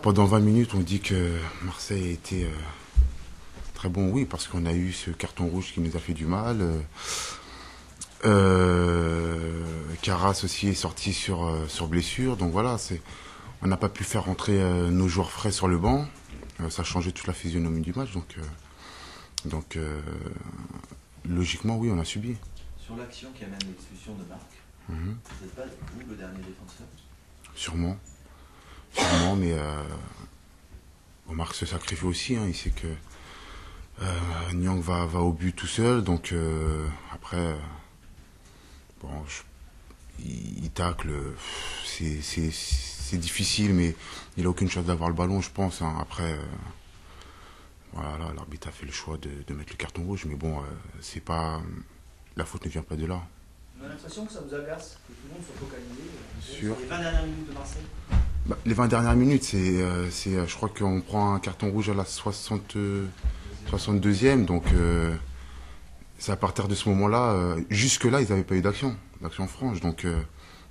pendant 20 minutes, on dit que Marseille a été très bon, oui, parce qu'on a eu ce carton rouge qui nous a fait du mal. Caras aussi est sorti sur blessure, donc voilà, on n'a pas pu faire rentrer nos joueurs frais sur le banc. Ça a changé toute la physionomie du match, donc logiquement, oui, on a subi. Sur l'action qui amène l'expulsion de Marc, vous n'êtes pas, vous, le dernier défenseur? Sûrement, mais Marc se sacrifie aussi. Hein. Il sait que Nyang va au but tout seul, donc après, bon, il tacle. C'est difficile, mais il n'a aucune chance d'avoir le ballon, je pense. Hein. Après, voilà, l'arbitre a fait le choix de mettre le carton rouge, mais bon, c'est pas, la faute ne vient pas de là. On a l'impression que ça vous agace, que tout le monde soit focalisé Sur les 20 dernières minutes de Marseille. Les 20 dernières minutes, je crois qu'on prend un carton rouge à la 62e, donc c'est à partir de ce moment-là, jusque-là, ils n'avaient pas eu d'action franche, donc,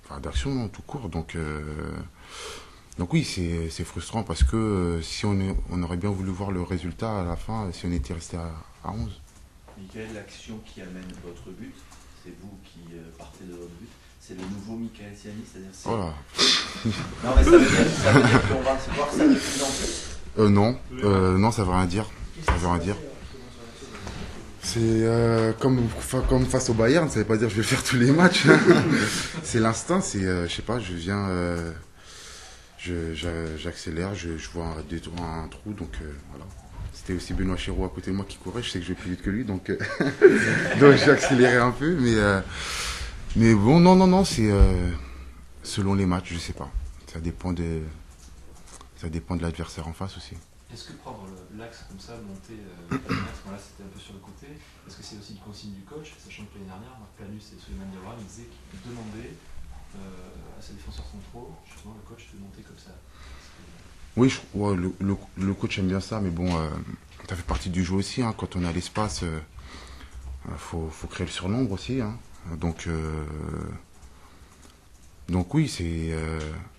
enfin d'action non, tout court, donc oui, c'est frustrant parce que si on aurait bien voulu voir le résultat à la fin, si on était resté à 11. Michael, l'action qui amène votre but, c'est vous qui partez de votre but. C'est le nouveau Michael Siani, c'est-à-dire c'est... Voilà. Non, mais ça veut dire qu'on va se voir ça de plus en plus. Non, ça veut rien dire. Ça veut rien dire. C'est comme face au Bayern, ça veut pas dire que je vais faire tous les matchs. C'est l'instinct, je sais pas, je viens, j'accélère, je vois un trou, donc voilà. C'était aussi Benoît Chéreau à côté de moi qui courait, je sais que je vais plus vite que lui, donc j'ai accéléré un peu, mais bon, non, c'est selon les matchs, je sais pas. Ça dépend de l'adversaire en face aussi. Est-ce que prendre l'axe comme ça, monter l'axe, là c'était un peu sur le côté, est-ce que c'est aussi une consigne du coach, sachant que l'année dernière, Marc Planus et Souleymane Diawara, ils disaient qu'ils demandaient à ses défenseurs centraux, justement, le coach de monter comme ça? Oui, le coach aime bien ça, mais bon, ça fait partie du jeu aussi. Hein. Quand on a l'espace, faut créer le surnombre aussi. Hein. Donc oui,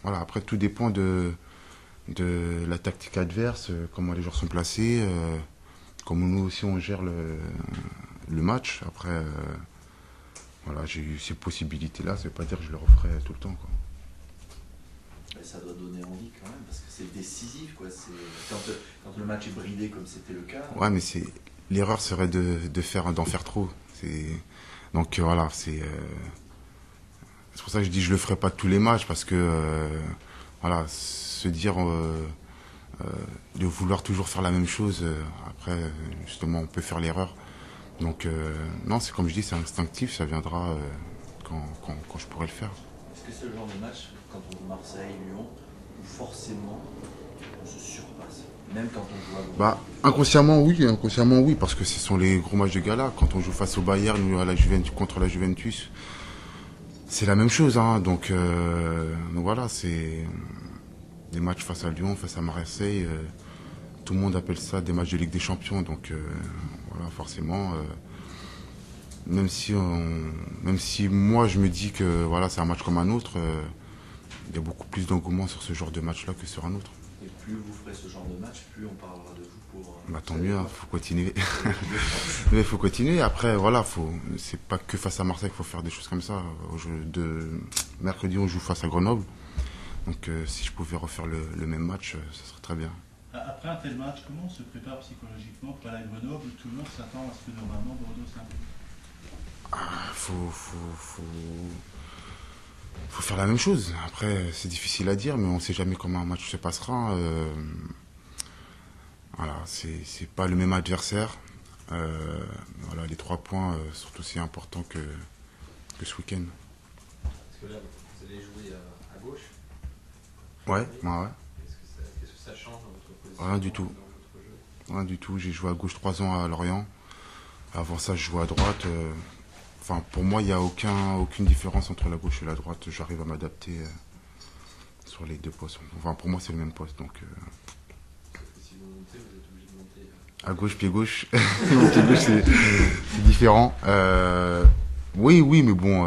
voilà. Après, tout dépend de la tactique adverse, comment les joueurs sont placés, comment nous aussi on gère le match. Après, voilà, j'ai eu ces possibilités-là. Ça ne veut pas dire que je le referai tout le temps, quoi. Ça doit donner envie quand même, parce que c'est décisif, quoi. Quand le match est bridé comme c'était le cas. Ouais, mais l'erreur serait d'en faire trop. Donc voilà, c'est pour ça que je dis je le ferai pas tous les matchs, parce que voilà, se dire de vouloir toujours faire la même chose, après justement on peut faire l'erreur. Donc non, c'est comme je dis, c'est instinctif, ça viendra quand je pourrai le faire. Est-ce que c'est le genre de match, quand on joue Marseille, Lyon, où forcément on se surpasse, même quand on joue à inconsciemment oui, parce que ce sont les gros matchs de gala. Quand on joue face au Bayern ou à la Juventus, contre la Juventus, c'est la même chose. Hein. Donc voilà, c'est des matchs face à Lyon, face à Marseille. Tout le monde appelle ça des matchs de Ligue des Champions. Donc voilà, forcément, même si moi je me dis que voilà, c'est un match comme un autre, il y a beaucoup plus d'engouement sur ce genre de match-là que sur un autre. Et plus vous ferez ce genre de match, plus on parlera de vous pour... Tant mieux, hein, faut continuer. Mais faut continuer. Après, voilà, c'est pas que face à Marseille qu'il faut faire des choses comme ça. Mercredi, on joue face à Grenoble. Donc si je pouvais refaire le même match, ça serait très bien. Après un tel match, comment on se prépare psychologiquement pour aller à Grenoble où tout le monde s'attend à ce que normalement Bordeaux s'impose? Faut faire la même chose. Après, c'est difficile à dire, mais on ne sait jamais comment un match se passera. Voilà, c'est pas le même adversaire. Voilà, les 3 points sont aussi importants que ce week-end. Est-ce que là, vous allez jouer à gauche? Ouais. Est-ce que ça change dans votre position? Rien du tout. Dans votre jeu? Rien du tout. J'ai joué à gauche 3 ans à Lorient. Avant ça, je jouais à droite. Enfin, pour moi, il n'y a aucune différence entre la gauche et la droite. J'arrive à m'adapter sur les 2 postes. Enfin, pour moi, c'est le même poste. Donc, si vous montez, vous êtes obligé de monter. À gauche, pied gauche. Pied gauche, c'est différent. Oui, mais bon,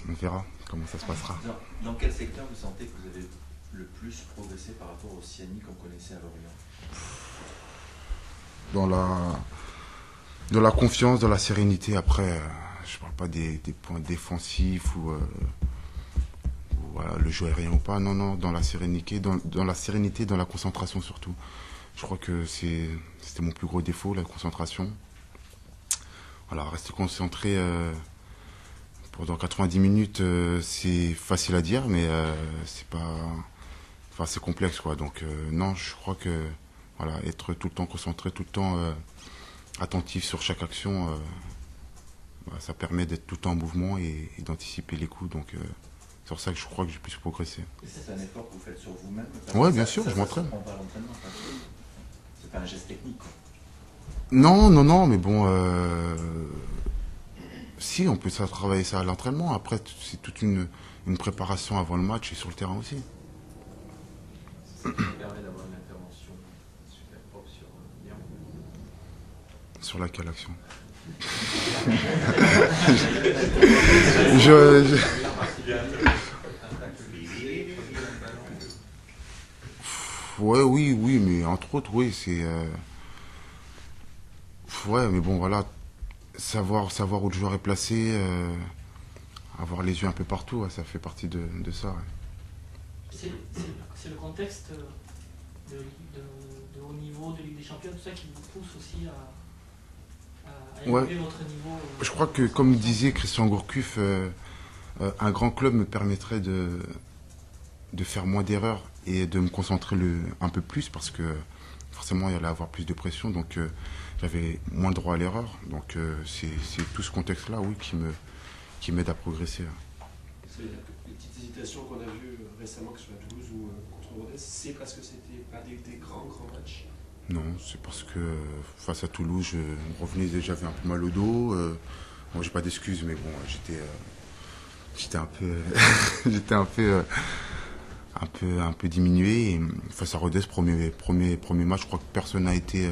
on verra comment ça se passera. Dans quel secteur vous sentez que vous avez le plus progressé par rapport au Siani qu'on connaissait à Lorient? Dans la confiance, dans la sérénité. Après, je parle pas des points défensifs ou voilà, le jeu aérien ou pas. Non, non, dans la sérénité, dans la sérénité, dans la concentration surtout. Je crois que c'était mon plus gros défaut, la concentration. Voilà, rester concentré pendant 90 minutes, c'est facile à dire, mais c'est pas, enfin, c'est complexe, quoi. Donc non, je crois que voilà, être tout le temps concentré, tout le temps attentif sur chaque action, ça permet d'être tout le temps en mouvement et d'anticiper les coups. Donc c'est pour ça que je crois que j'ai pu progresser. Et c'est un effort que vous faites sur vous-même? Ouais, bien sûr, je m'entraîne. C'est pas un geste technique, quoi. Non, non, non, mais bon, si, on peut travailler ça à l'entraînement. Après, c'est toute une préparation avant le match et sur le terrain aussi. Ça permet d'avoir une intervention super propre sur Lyon. Sur laquelle action? Ouais, oui, oui, mais entre autres, oui, c'est... Ouais, mais bon, voilà, savoir où le joueur est placé, avoir les yeux un peu partout, ouais, ça fait partie de ça. Ouais. C'est le contexte de haut niveau, de Ligue des Champions, tout ça qui vous pousse aussi à élever votre niveau. Je crois que, comme disait Christian Gourcuff, un grand club me permettrait de faire moins d'erreurs et de me concentrer un peu plus parce que forcément il y allait avoir plus de pression, donc j'avais moins le droit à l'erreur. Donc c'est tout ce contexte-là, oui, qui m'aide à progresser. C'est les petites hésitations qu'on a vues récemment, que ce soit à Toulouse ou contre Rodez, c'est parce que c'était pas des grands matchs? Non, c'est parce que face à Toulouse, je revenais déjà, j'avais un peu mal au dos. Moi, j'ai pas d'excuses, mais bon, j'étais un peu, j'étais un peu diminué. Et face à Rodez, premier match, je crois que personne n'a été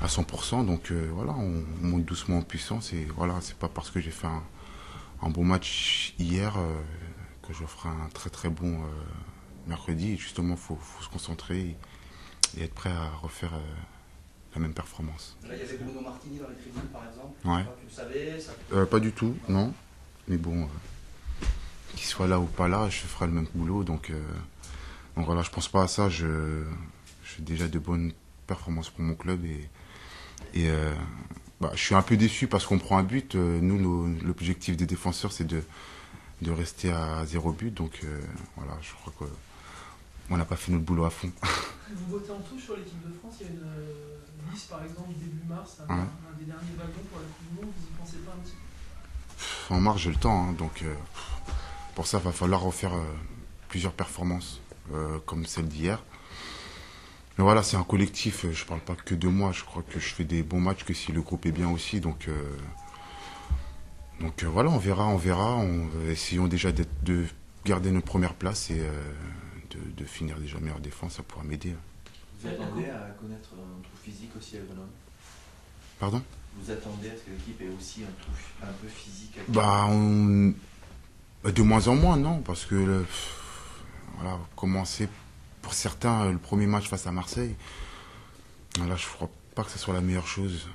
à 100%. Donc voilà, on monte doucement en puissance. Et voilà, c'est pas parce que j'ai fait un bon match hier que je ferai un très très bon mercredi. Et justement, faut se concentrer et être prêt à refaire la même performance. Là, il y avait Bruno Martini dans les tribunes, par exemple. Ouais. Tu le savais ça... Pas du tout, non. Mais bon, qu'il soit là ou pas là, je ferai le même boulot. Donc voilà, je pense pas à ça. Je fais déjà de bonnes performances pour mon club et je suis un peu déçu parce qu'on prend un but. Nous, l'objectif des défenseurs, c'est de rester à 0 but. Donc voilà, je crois qu'on n'a pas fait notre boulot à fond. Vous votez en touche sur l'équipe de France. Il y a une liste, par exemple, début mars, un des derniers wagons pour la Coupe du Monde. Vous y pensez pas un petit peu? En mars, j'ai le temps. Hein, donc pour ça, il va falloir refaire plusieurs performances comme celle d'hier. Mais voilà, c'est un collectif. Je ne parle pas que de moi. Je crois que je fais des bons matchs, que si le groupe est bien aussi. Donc voilà, on verra. Essayons déjà de garder notre première place et de finir déjà meilleure défense. Ça pourra m'aider. Vous attendez à connaître un trou physique aussi à Grenoble? Pardon? Vous attendez à ce que l'équipe ait aussi un peu physique? De moins en moins, non. Parce que voilà, commencer pour certains le premier match face à Marseille, là, je ne crois pas que ce soit la meilleure chose.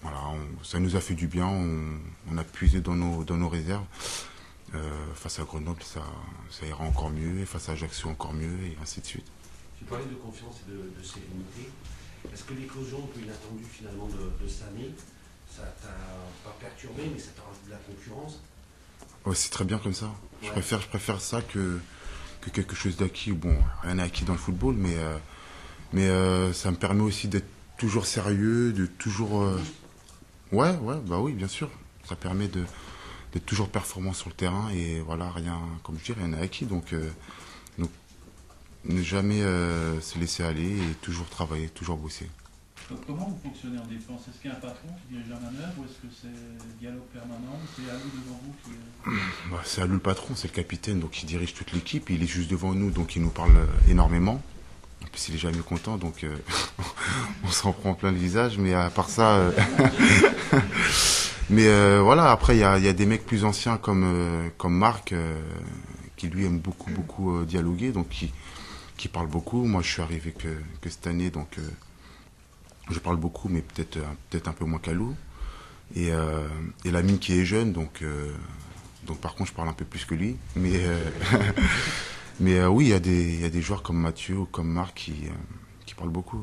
Voilà, ça nous a fait du bien. On a puisé dans nos réserves. Face à Grenoble, ça ira encore mieux, et face à Ajaccio encore mieux, et ainsi de suite. Tu parlais de confiance et de sérénité. Est-ce que l'éclosion un peu inattendue finalement de Samy, ça t'a pas perturbé, mais ça t'a rajouté de la concurrence? Ouais, c'est très bien comme ça. Ouais. Je préfère ça que quelque chose d'acquis. Bon, rien n'est acquis dans le football, mais ça me permet aussi d'être toujours sérieux, de toujours... Ouais, bah oui, bien sûr. Ça permet d'être toujours performant sur le terrain et voilà, rien, comme je dis, rien n'est acquis. Donc ne jamais se laisser aller et toujours travailler, toujours bosser. Comment vous fonctionnez en défense? Est-ce qu'il y a un patron qui dirige la manœuvre ou est-ce que c'est dialogue permanent? C'est Alou devant vous qui... C'est Alou le patron, c'est le capitaine, donc il dirige toute l'équipe. Il est juste devant nous, donc il nous parle énormément. En plus, il est jamais content, donc on s'en prend plein le visage. Mais à part ça... mais voilà, après, il y a des mecs plus anciens comme Marc qui lui aime beaucoup dialoguer, donc qui parle beaucoup. Moi, je suis arrivé que cette année, donc je parle beaucoup, mais peut-être un peu moins qu'Alou. Et Lamine qui est jeune, donc par contre, je parle un peu plus que lui. Mais oui, il y a des joueurs comme Mathieu ou comme Marc qui parlent beaucoup.